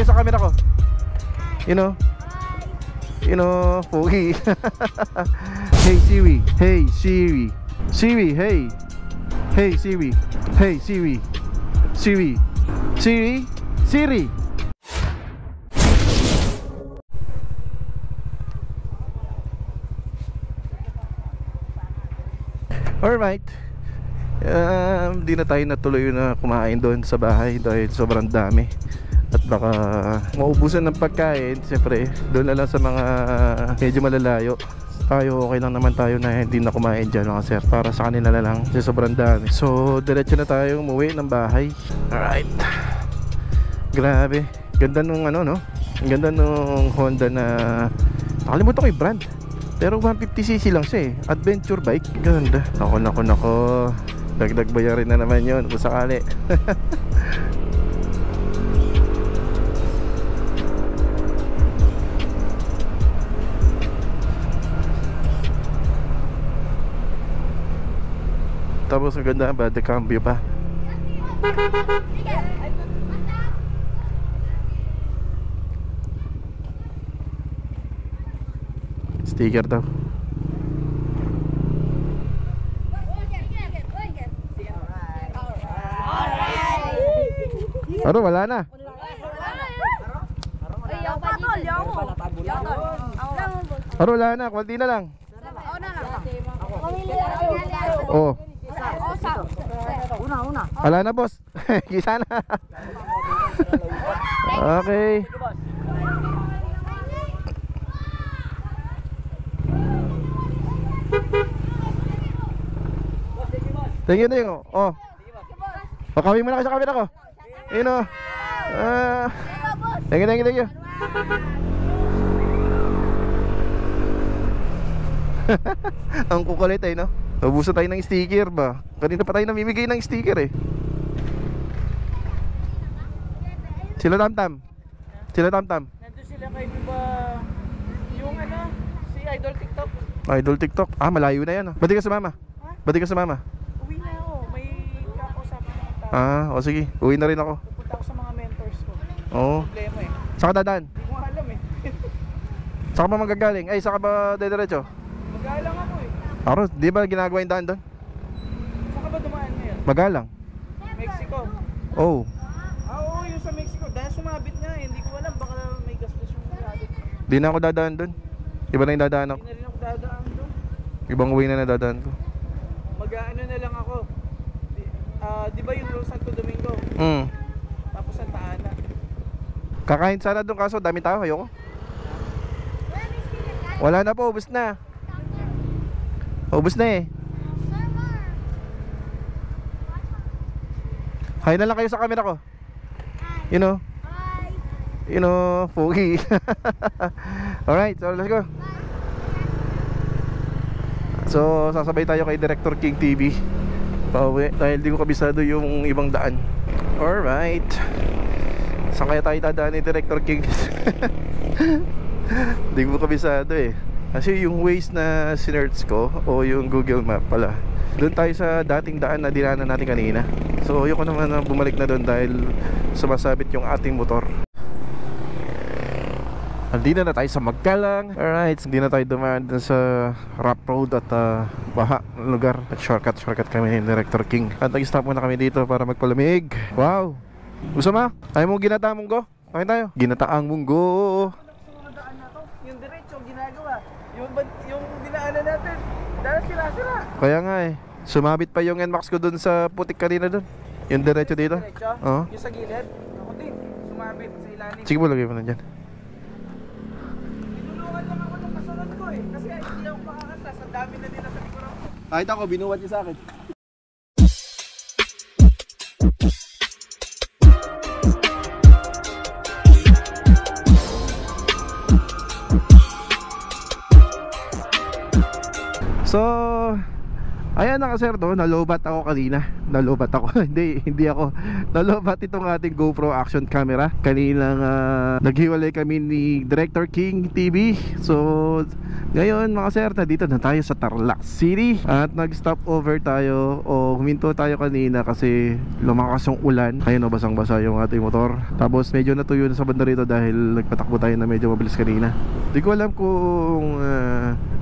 kayo sa camera ko. Pogi. Hey Siri. Hey Siri. Siri, hey. Hey Siri. Hey Siri. Siri. Siri. Siri. Alright. Di na tayo natuloy na kumain doon sa bahay dahil sobrang dami. At baka maubusan ng pagkain. Siyempre doon na lang sa mga medyo malalayo. Tayo okay lang naman tayo na hindi na kumain dyan mga sir. Para sa kanila na lang kasi sobrang dami. So diretso na tayo umuwi ng bahay. Alright. Grabe. Ganda nung no? Ang ganda nung Honda na nakalimutan ko yung brand. Pero 150cc lang siya eh. Adventure bike. Ganda. Nako. Dagdag bayarin na naman yun kung sakali. Tapos ang ganda ba? De cambio pa. Sticker daw. Aro, wala na. Aro, wala na. Kunti na lang. Oh. Wala na, boss. Kisa na. Okay. Thank you. Oh. Pakawin mo na kayo sa camera ko. Thank you. Ang kukulit no? Nabuso tayo ng sticker ba? Kanina pa tayo namimigay ng sticker eh. Sila Tamtam. Nandun sila kayo ba? Yung si Idol TikTok. Idol TikTok? Malayo na yan Ba't di ka sumama? Uwi na ako, may kakausapin ng tao. Sige, uwi na rin ako. Pupunta ako sa mga mentors ko. Oo. Problema eh. Saan ka dadaan? Hindi ko alam eh. Saan ka ba magagaling? Saan ka ba dediretso? Magalang ako eh. Aro, di ba ginagawa yung daan doon? Saan ka ba dumaan ngayon? Magalang. Mexico? Oo, Yung sa Mexico. Dahil sumabit nga eh. Hindi ko alam, baka may gastos yung sumabit. di na ako dadaan doon. Iba na yung dadaan ako. Hindi na rin ako dadaan doon. Ibang way na nadadaan ko. Mag-ano na lang ako. Di ba yung Santo Domingo? Tapos Santa Ana. Kakain sana doon kaso dami tao, ayoko. Wala na po, ubos na. Ubos na eh. Hi na lang kayo sa camera ko. Pogi. Alright, so let's go. So sasabay tayo kay Director King TV pauwi dahil di ko kabisado yung ibang daan. Alright. Saan kaya tayo dadaan ni Director King? Di ko kabisado eh. Kasi yung Waze na sinerch ko o yung Google Map pala, doon tayo sa dating daan na dinaanan natin kanina. So ayoko naman na bumalik na doon dahil sumasabit yung ating motor. Andito na tayo sa Magkalang. Alright, hindi na tayo dumaan sa rough road at baha lugar. At shortcut kami ni Director King. At nag-stop muna kami dito para magpalamig. Wow! Gusto mo? Ayaw mo ginataang munggo? Kain tayo. Ginataang munggo. Yung diretso ginagawa. Yung dinaanan natin, dahil sila. Kaya nga eh. Sumabit pa yung NMAX ko dun sa putik kanina dun. Yung diretso dito. Diretso? Oo. Yung sa gilid? Ako din, sumabit sa ilalim. Sige mo, lagay mo na dyan. Tinulungan lang ako ng kasunod ko eh. Kasi hindi ako makakanta. Ang dami na nila sa likuran ko. Kahit ako, binuwat niya sa akin. So, ayan na ka sir, nalobat ako kanina. Nalobat ako. Hindi ako. Nalobat itong ating GoPro action camera. Kaninang naghiwalay kami ni Director King TV. So ngayon mga sir, dito na tayo sa Tarlac City. At nag-stop over tayo o huminto tayo kanina kasi lumakas yung ulan. Ayun o, basang-basa yung ating motor. Tapos medyo natuyo na sa banda rito dahil nagpatakbo tayo na medyo mabilis kanina. Di ko alam kung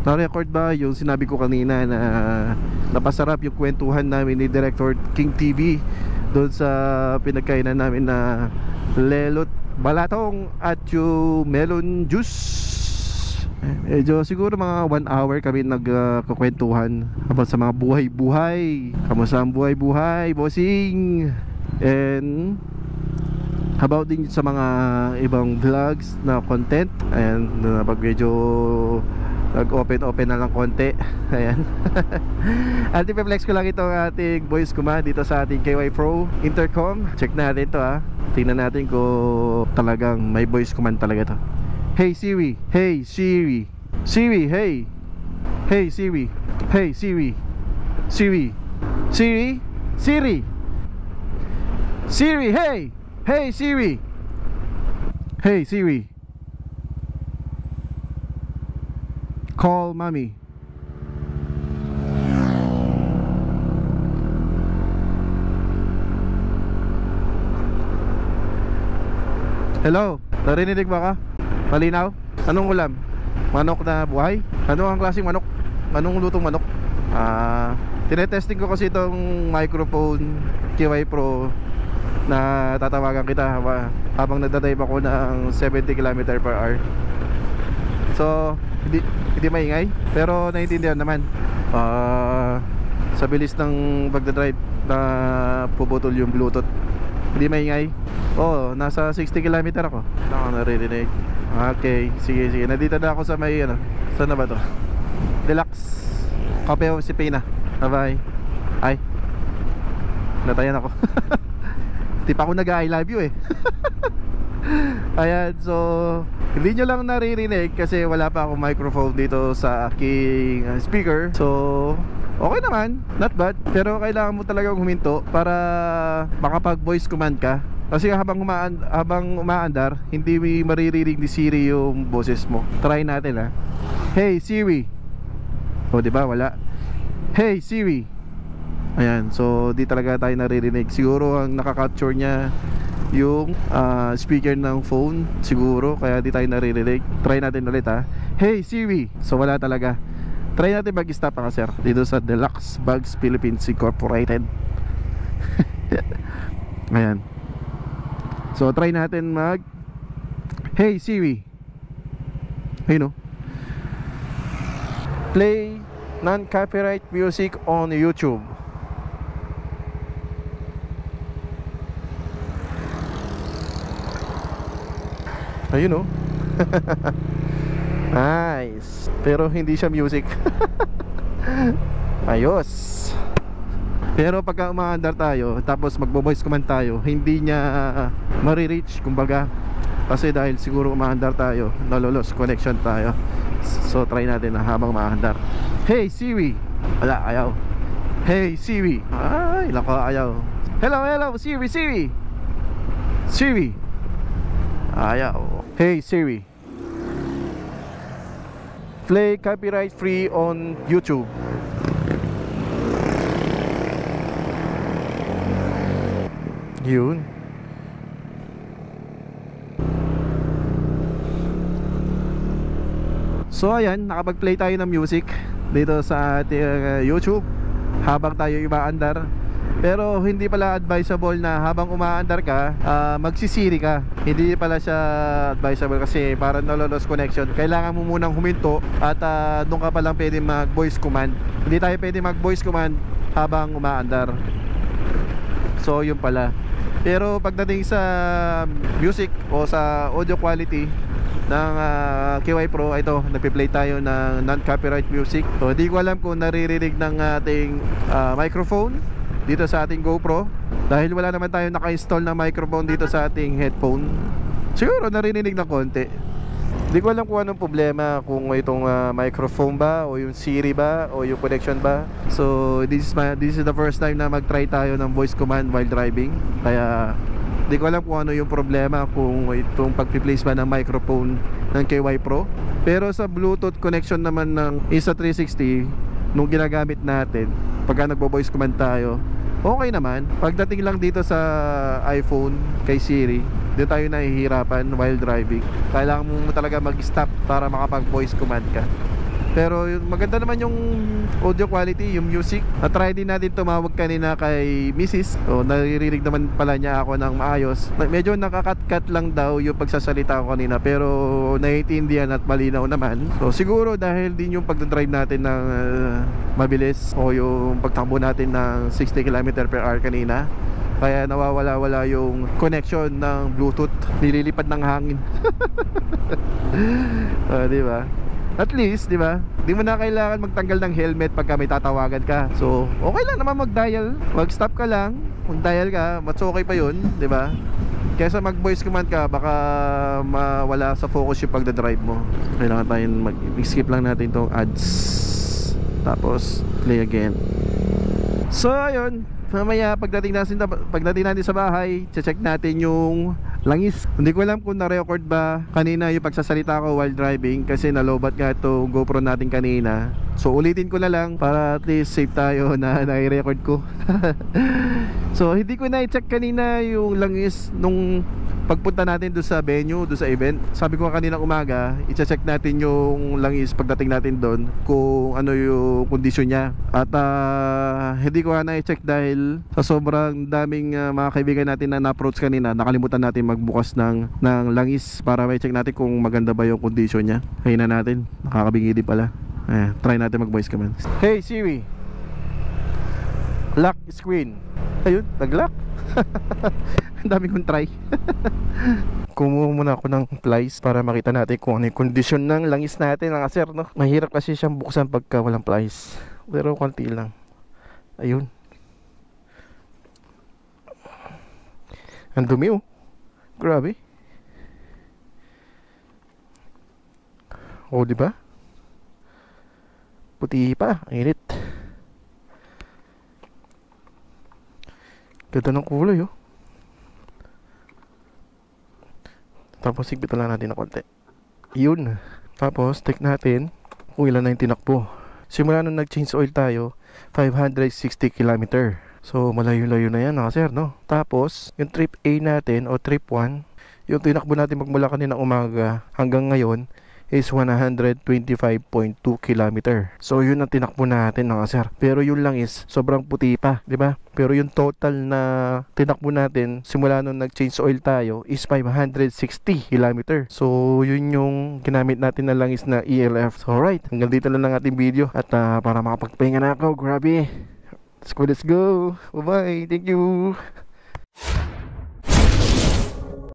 na-record ba yung sinabi ko kanina na napasarap yung kwentuhan namin ni Director King TV doon sa pinagkainan namin na lelot balatong at yung melon juice. Medyo siguro mga 1 hour kami nagkukwentuhan about sa mga buhay-buhay. Kamusta ang buhay-buhay, bossing? And about din sa mga ibang vlogs na content. Ayan, pag medyo nag-open na lang konti. Ayan. At ipeflex ko lang itong ating voice command dito sa ating KY Pro intercom. Check natin to ha. Tingnan natin kung talagang may voice command talaga to. Hey Siri, hey Siri, Siri, hey, hey Siri, hey Siri, Siri, Siri, Siri, Siri, hey, hey Siri, hey Siri, call mommy. Hello, narinig ba ka? Malinaw? Anong ulam? Manok na buhay? Ano ang klaseng manok? Anong lutong manok? Tinetesting ko kasi itong microphone KY Pro na tatawagan kita habang nagdadrive ako ng 70 km/h. So, hindi maingay, pero naiintindihan naman. Sa bilis ng pagdadrive na puputol yung Bluetooth. Hindi maingay. Oo, nasa 60 km ako. Ako naririnig. Okay, sige. Nandito na ako sa may saan na ba to? Deluxe Cafe of Sipina. Bye. Ay, natayan ako. Di pa ako nag-I love you eh. Ayan, so hindi nyo lang naririnig kasi wala pa akong microphone dito sa aking speaker. So okay naman, not bad. Pero kailangan mo talagang huminto para makapag voice command ka. Kasi habang umaandar, hindi maririnig ni Siri yung boses mo. Try natin ha. Hey Siri. O diba, wala. Hey Siri. Ayan, so di talaga tayo naririnig. Siguro ang nakaka-capture niya yung speaker ng phone. Siguro, kaya di tayo naririnig. Try natin ulit ha. Hey Siri. So wala talaga. Try natin mag-stop ha sir dito sa Deluxe Bags Philippines Incorporated. Ayan. So try natin mag Hey Siri. Ayun o. Play non-copyright music on YouTube. Ayun o. Nice. Pero hindi siya music. Ayos. Pero pagka umaandar tayo tapos magbo-voice command tayo, hindi niya marireach kumbaga. Kasi dahil siguro umaandar tayo, nalolos connection tayo. So try natin na habang umaandar. Hey Siri. Wala, ayaw. Hey Siri. Ay, lako, ayaw. Hello Siri. Siri. Ayaw. Hey Siri. Play copyright free on YouTube. Yun. So ayan, nakapag-play tayo ng music dito sa ating YouTube habang tayo umaandar. Pero hindi pala advisable na habang umaandar ka, magsisiri ka. Hindi pala siya advisable kasi parang nalolos connection. Kailangan mo munang huminto at doon ka palang pwede mag-voice command. Hindi tayo pwede mag-voice command habang umaandar. So yun pala. Pero pagdating sa music o sa audio quality ng KY Pro, ito, nagpi-play tayo ng non-copyright music. So hindi ko alam kung naririnig ng ating microphone dito sa ating GoPro, dahil wala naman tayo naka-install na microphone dito sa ating headphone. Siguro naririnig ng konti. Hindi ko alam kung anong problema, kung itong microphone ba o yung Siri ba o yung connection ba. So this is the first time na mag-try tayo ng voice command while driving. Kaya hindi ko alam kung ano yung problema, kung itong pag-replace ba ng microphone ng KY Pro. Pero sa Bluetooth connection naman ng Insta360 nung ginagamit natin, pagka nagbo-voice command tayo, okay naman. Pagdating lang dito sa iPhone kay Siri, doon tayo nahihirapan while driving. Kailangan mo talaga mag-stop para makapag-voice command ka. Pero maganda naman yung audio quality, yung music. Na-try din natin tumawag kanina kay Mrs. O, naririnig naman pala niya ako ng maayos. Medyo nakakat-cut lang daw yung pagsasalita ko kanina, pero naiintindihan at malinaw naman. So siguro dahil din yung pagdadrive natin ng mabilis o yung pagtakbo natin ng 60 km/h kanina, kaya nawawala-wala yung connection ng Bluetooth. Nililipad ng hangin. Diba? At least, di ba? Di mo na kailangan magtanggal ng helmet pagka may tatawagan ka. So, okay lang naman mag-dial. Mag-stop ka lang, mag-dial ka, mas okay pa yun, di ba? Kaysa mag-voice command ka, baka mawala sa focus yung pagdadrive mo. Kailangan tayong mag-skip lang natin itong ads. Tapos, play again. So, ayun. Mamaya pagdating natin sa bahay, check natin yung langis. Hindi ko alam kung na-record ba kanina yung pagsasalita ko while driving, kasi nalobat nga ito GoPro natin kanina. So ulitin ko na lang para at least safe tayo na nai-record ko. So hindi ko na-check kanina yung langis nung pagpunta natin doon sa venue, doon sa event. Sabi ko kanina umaga, i-check natin yung langis pagdating natin doon, kung ano yung kondisyon niya. At hindi ko na-check dahil sa sobrang daming mga kaibigan natin na na-approach kanina, nakalimutan natin magbukas ng langis para ma-check natin kung maganda ba yung kondisyon niya. Kaya na natin, nakakabingi din pala. Try natin mag-voice command. Hey Siri, lock screen. Ayun, nag-lock. Ang dami kong try. Kumuha muna ako ng plies para makita natin kung ano yung kondisyon ng langis natin, mga sir, no? Mahirap kasi siyang buksan pagka walang plies, pero konti lang. Ayun. Ang dumi, oh. Grabe. Oh, diba? Puti pa, init. Ganda ng kulay, oh. Tapos sigpitan lang natin na konti. Yun. Tapos take natin kung ilan na yung tinakbo. Simula nung nag-change oil tayo, 560 km. So malayo-layo na yan, sir, no? Tapos yung trip A natin o trip 1, yung tinakbo natin magmula kanina umaga hanggang ngayon is 125.2 km. So yun ang tinakbo natin, sir. Pero yun lang is sobrang puti pa, di ba? Pero yung total na tinakbo natin simula nung nag-change oil tayo is 560 km. So yun yung ginamit natin na langis na ELF. So alright, hanggang dito na lang ating video. At para makapagpahinga na ako, grabe. Let's go. Bye-bye. Thank you.